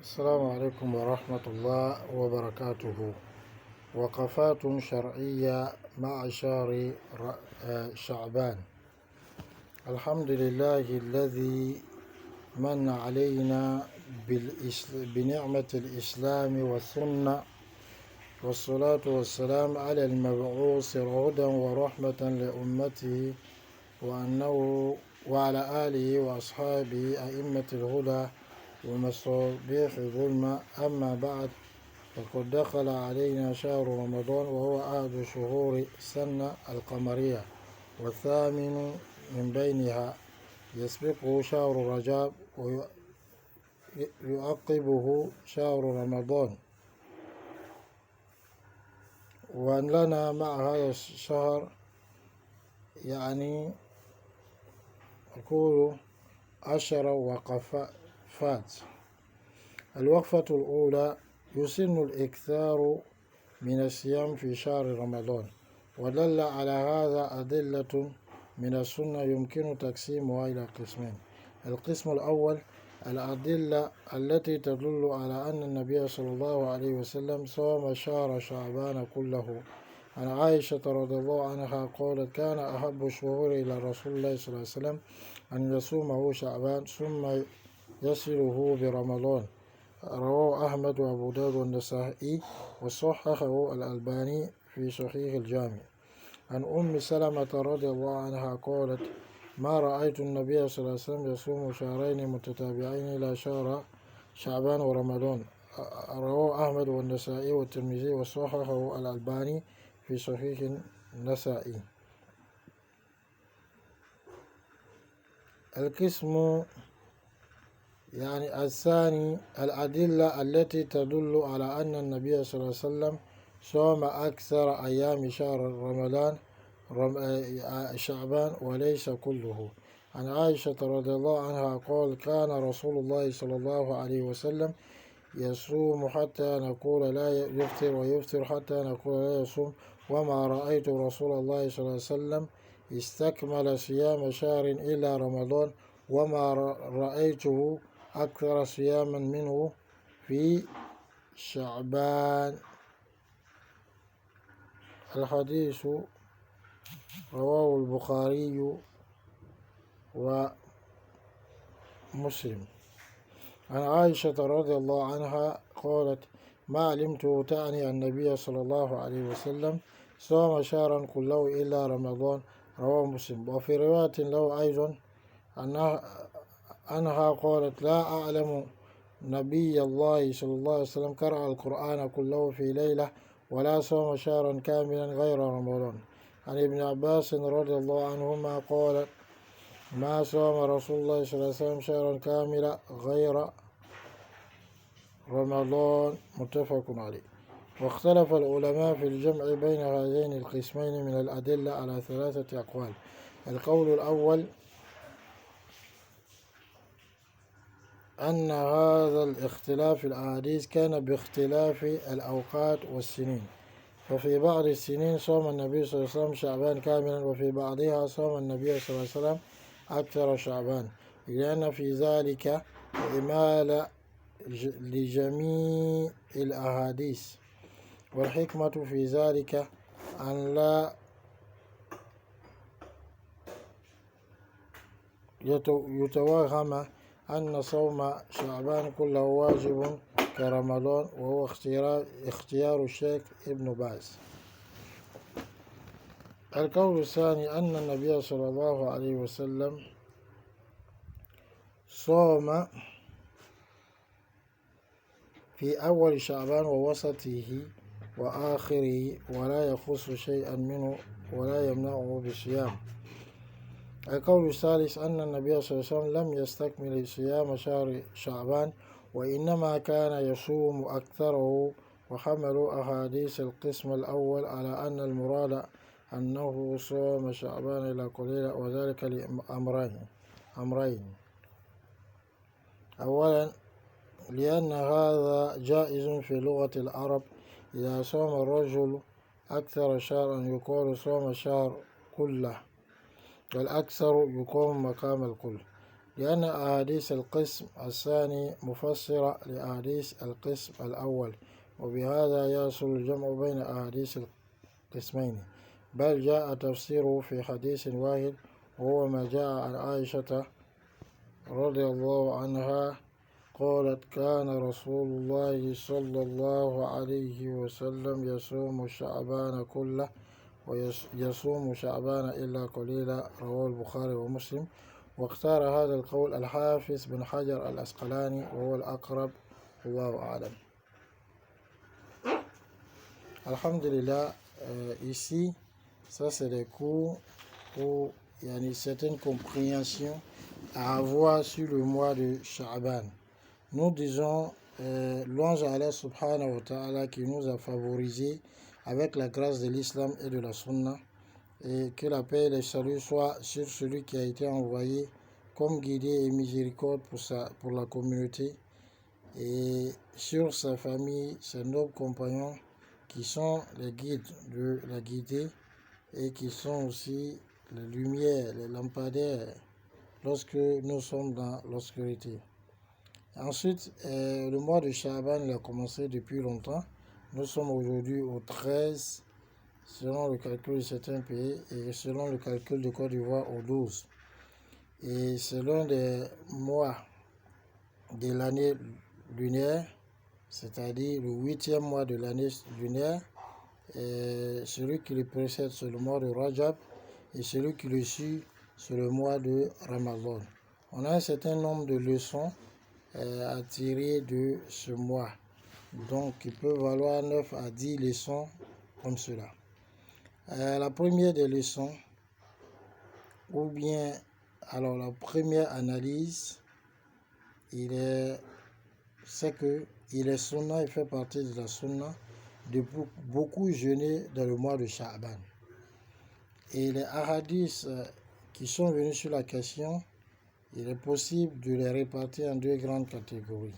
السلام عليكم ورحمة الله وبركاته. وقفات شرعية مع شهر شعبان. الحمد لله الذي من علينا بنعمة الإسلام والسنة، والصلاة والسلام على المبعوث هدى ورحمة لأمته وعلى آله وأصحابه أئمة الهدى ومصابيح الظلمة. أما بعد، فقد دخل علينا شهر رمضان، وهو أحد شهور السنة القمرية والثامن من بينها، يسبقه شهر رجب ويعقبه شهر رمضان. ولنا مع هذا الشهر أقول 10 وقفات. الوقفة الأولى: يسن الإكثار من الصيام في شهر رمضان، ودل على هذا أدلة من السنة يمكن تقسيمها إلى قسمين. القسم الأول: الأدلة التي تدل على أن النبي صلى الله عليه وسلم صام شهر شعبان كله. عن عائشة رضي الله عنها قالت: كان أحب الشهور إلى رسول الله صلى الله عليه وسلم أن يصومه شعبان ثم يصله برمضان. رواه أحمد وأبو داود والنسائي، وصححه الألباني في صحيح الجامع. عن أم سلمة رضي الله عنها قالت: ما رأيت النبي صلى الله عليه وسلم يصوم شهرين متتابعين إلى شهر شعبان ورمضان. رواه أحمد والنسائي والترمذي، وصححه الألباني في صحيح النسائي. القسم الثاني: الأدلة التي تدل على أن النبي صلى الله عليه وسلم صام أكثر أيام شهر رمضان شعبان وليس كله. عن عائشة رضي الله عنها قال: كان رسول الله صلى الله عليه وسلم يصوم حتى نقول لا يفطر، ويفطر حتى نقول لا يصوم، وما رأيت رسول الله صلى الله عليه وسلم استكمل صيام شهر إلا رمضان، وما رأيته أكثر صياما منه في شعبان. الحديث رواه البخاري ومسلم. عن عائشة رضي الله عنها قالت: ما علمت تعني النبي صلى الله عليه وسلم صام شهرا كله إلا رمضان. رواه مسلم. وفي رواية له أيضا أنها قالت: لا أعلم نبي الله صلى الله عليه وسلم قرأ القرآن كله في ليلة ولا صام شهرا كاملا غير رمضان. عن ابن عباس رضي الله عنهما قال: ما صام رسول الله صلى الله عليه وسلم شهرا كاملا غير رمضان. متفق عليه. واختلف العلماء في الجمع بين هذين القسمين من الأدلة على 3 أقوال. القول الأول: أن هذا الاختلاف في الأحاديث كان باختلاف الأوقات والسنين، ففي بعض السنين صام النبي صلى الله عليه وسلم شعبان كاملا، وفي بعضها صام النبي صلى الله عليه وسلم أكثر شعبان، لأن في ذلك إمالة لجميع الأحاديث، والحكمة في ذلك أن لا يتوهم أن صوم شعبان كله واجب كرمضان، وهو اختيار الشيخ ابن باز. القول الثاني: أن النبي صلى الله عليه وسلم صام في أول شعبان ووسطه وآخره، ولا يخص شيئا منه ولا يمنعه بصيام. القول الثالث: أن النبي صلى الله عليه وسلم لم يستكمل صيام شهر شعبان، وإنما كان يصوم أكثره، وحملوا أحاديث القسم الأول على أن المراد أنه صام شعبان إلى قليلا، وذلك لأمرين: أولا، لأن هذا جائز في لغة العرب، إذا صام الرجل أكثر شهرا يقال صام الشهر كله، والأكثر يقام مقام الكل. لأن أحاديث القسم الثاني مفسرة لأحاديث القسم الأول، وبهذا يحصل الجمع بين أحاديث القسمين، بل جاء تفسيره في حديث واحد، وهو ما جاء عن عائشة رضي الله عنها قالت: كان رسول الله صلى الله عليه وسلم يصوم شعبان كله ويصوم شعبان إلا قليلا، رواه البخاري ومسلم. واختار هذا القول الحافظ بن حجر الأسقلاني وهو الأقرب، الله أعلم. Alhamdulillah, ici, ça c'est des cours où il y a une certaine compréhension à avoir sur le mois de Sha'ban. Nous disons louange à Allah subhanahu wa ta'ala qui nous a favorisés avec la grâce de l'islam et de la sunna, et que la paix et le salut soient sur celui qui a été envoyé comme guidé et miséricorde pour la communauté, et sur sa famille, ses nobles compagnons qui sont les guides de la guidée et qui sont aussi les lumières, les lampadaires lorsque nous sommes dans l'obscurité. Ensuite, le mois de Sha'ban a commencé depuis longtemps. Nous sommes aujourd'hui au 13, selon le calcul de certains pays, et selon le calcul de Côte d'Ivoire au 12. Et c'est l'un des mois de l'année lunaire, c'est-à-dire le 8e mois de l'année lunaire. Et celui qui le précède, c'est le mois de Rajab, et celui qui le suit, c'est le mois de Ramadan. On a un certain nombre de leçons à tirer de ce mois, donc il peut valoir 9 à 10 leçons comme cela. La première des leçons, ou bien alors la première analyse, c'est que il est sunna, il fait partie de la sunna de beaucoup jeûner dans le mois de Sha'ban. Et les hadiths qui sont venus sur la question, il est possible de les répartir en deux grandes catégories.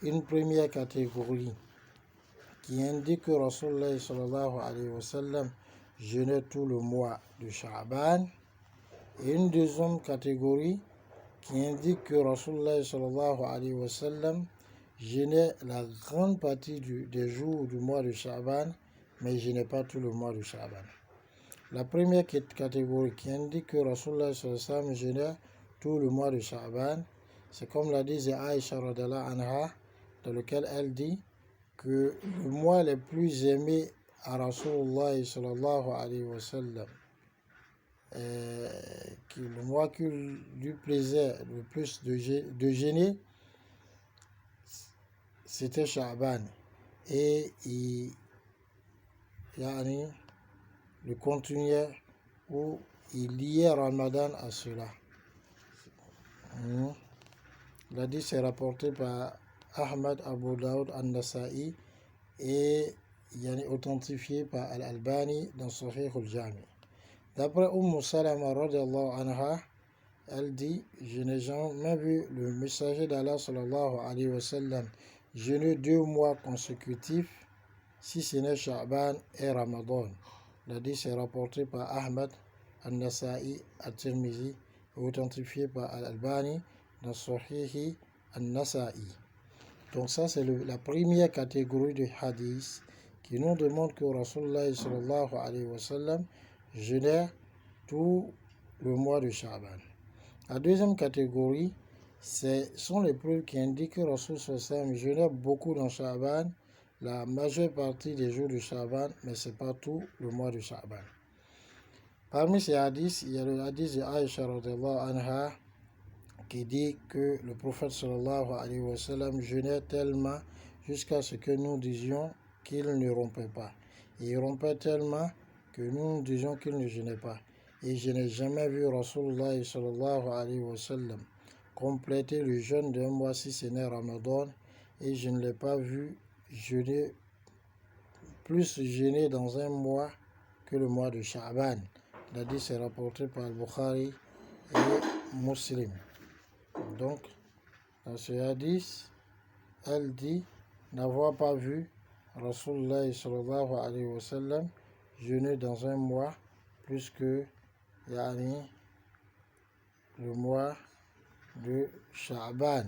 Une première catégorie qui indique que Rasulullah sallallahu alayhi wa sallam jeûnait tout le mois de Sha'ban, et une deuxième catégorie qui indique que Rasulullah sallallahu alayhi wa sallam jeûnait la grande partie des jours du mois de Sha'ban, mais je n'ai pas tout le mois de Sha'ban. La première catégorie qui indique que Rasulullah sallallahu alayhi wa sallam jeûnait tout le mois de Sha'ban, c'est comme l'a dit Aïcha radhiyallahu anha, dans lequel elle dit que le mois le plus aimé à Rasulullah sallallahu alayhi wa sallam, le mois qui lui plaisait le plus de jeûner, c'était Sha'ban, et il le continuait, ou il liait Ramadan à cela. L'hadith c'est rapporté par Ahmad, Abu Daoud, An-Nasa'i, et authentifié par Al-Albani dans Sahih al-Jami. D'après Salama radhiyallahu anha, elle dit: je n'ai jamais vu le messager d'Allah sallallahu alayhi wa sallam jeûner 2 mois consécutifs, si ce n'est Sha'ban et Ramadan. L'hadith est rapporté par Ahmad, An-Nasa'i, At-Tirmizi, authentifié par Al-Albani dans Sahih An-Nasa'i. Donc ça c'est la première catégorie de hadith qui nous demande que Rasulullah sallallahu alayhi wa sallam jeûnait tout le mois de Sha'ban. La deuxième catégorie, sont les preuves qui indiquent que Rasulullah sallallahu alayhi wa sallam jeûnait beaucoup dans Sha'ban, la majeure partie des jours de Sha'ban, mais ce n'est pas tout le mois de Sha'ban. Parmi ces hadiths, il y a le hadith de Aïcha radhiyallahu anha qui dit que le prophète sallallahu alayhi wa sallam jeûnait tellement jusqu'à ce que nous disions qu'il ne rompait pas. Et il rompait tellement que nous disions qu'il ne jeûnait pas. Et je n'ai jamais vu Rasulullah sallallahu alayhi wa sallam compléter le jeûne d'un mois si ce n'est Ramadan, et je ne l'ai pas vu plus jeûner dans un mois que le mois de Sha'ban. L'hadith est rapporté par Al-Bukhari et Muslim. Donc, dans ce hadith, elle dit n'avoir pas vu Rasulullah sallallahu alayhi wa sallam jeûner dans un mois plus que le mois de Sha'ban.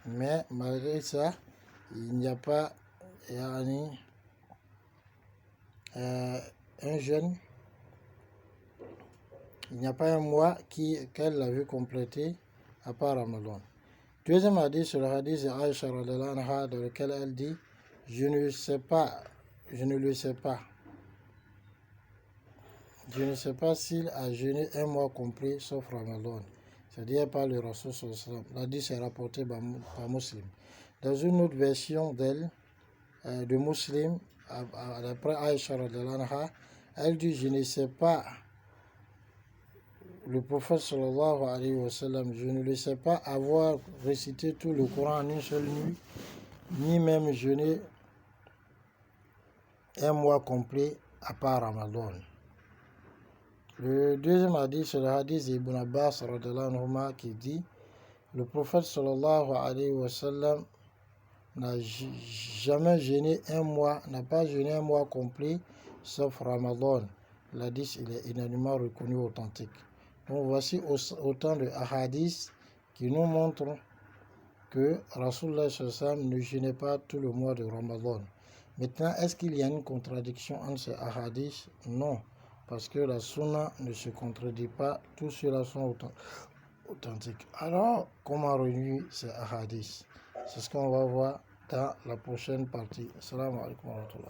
Mais malgré ça, il n'y a pas un jeûne, il n'y a pas un mois qu'elle a vu compléter à part Ramadan. Deuxième hadith, sur le hadith d'Aïcha radhiyallahu anha, dans lequel elle dit: je ne le sais pas s'il a jeûné un mois complet sauf Ramadan. C'est-à-dire par le Rasul sallallahu alayhi wa sallam. L'hadith est rapporté par Muslim. Dans une autre version d'elle, de Muslim, d'après Aïcha radhiyallahu anha, elle dit: je ne sais pas le prophète sallallahu alayhi wa sallam, je ne le sais pas avoir récité tout le Coran en une seule nuit, ni même jeûner un mois complet à part Ramadan. Le deuxième hadith, c'est le hadith d'Ibn Abbas radhiyallahu anhuma qui dit: le prophète sallallahu alayhi wa sallam n'a jamais jeûné un mois, n'a pas jeûné un mois complet sauf Ramadan. L'hadith, il est unanimement reconnu authentique. Donc voici autant de hadiths qui nous montrent que Rasulullah sallallahu alayhi wa sallam ne jeûnait pas tout le mois de Ramadan. Maintenant, est-ce qu'il y a une contradiction entre ces hadiths? Non, parce que la sunna ne se contredit pas, tous ceux-là sont authentiques. Alors, comment réunir ces hadiths? C'est ce qu'on va voir dans la prochaine partie. Assalamu alaikum wa rahmatullah.